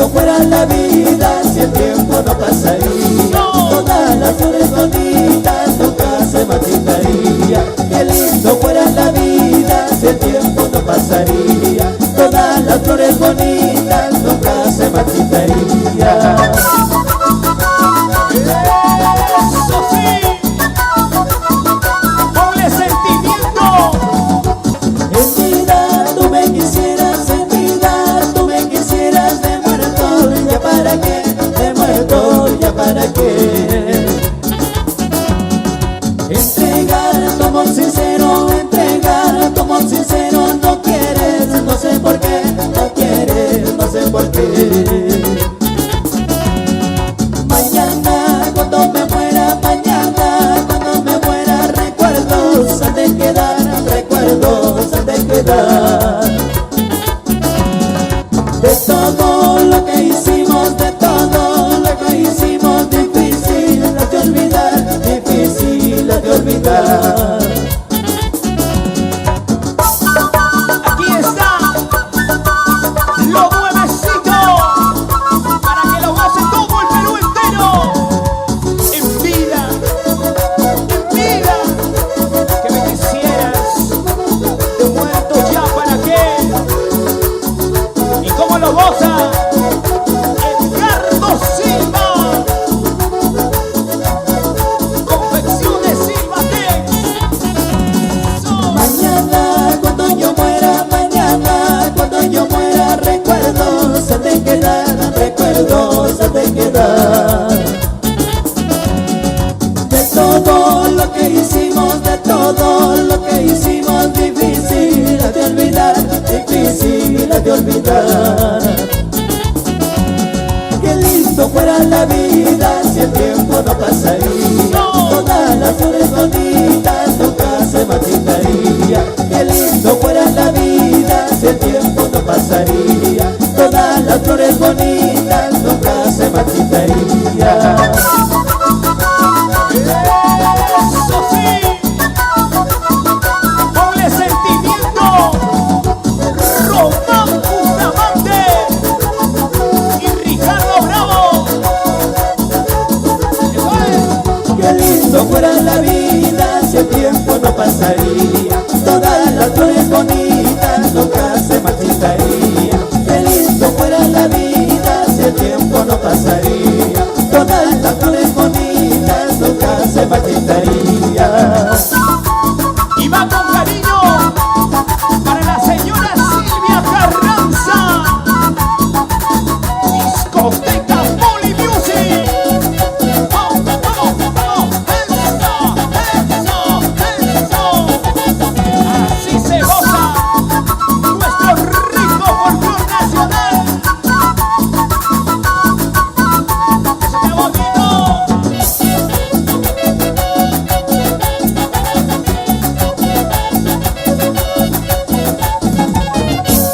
lindo fuera la vida si el tiempo no pasaría. Todas las flores bonitas nunca se marchitaría. Qué lindo fuera la vida si el tiempo no pasaría. Todas las flores bonitas nunca se marchitaría. ¡Eso sí! ¡Ponle sentimiento! En vida tú me quisieras, en vida tú me quisieras, de muerto ya para qué, de muerto ya para qué. Entregar tu amor sincero, no quieres, no sé por qué, no quieres, no sé por qué. Mañana cuando me muera, recuerdos han de quedar, recuerdos han de quedar. De todo lo que hicimos, de todo lo que hicimos, difícil de olvidar, difícil de olvidar. Aquí está lo nuevecito para que lo goce todo el Perú entero. En vida que me quisieras, de muerto ya para qué. Y cómo lo goza Edgardo Silva, Confecciones Silvatex. Mañana cuando yo muera, recuerdos han de quedar, recuerdos han de quedar. De todo lo que hicimos, de todo lo que hicimos, difícil de olvidar, difícil de olvidar. Qué lindo fuera la vida si el tiempo no pasaría.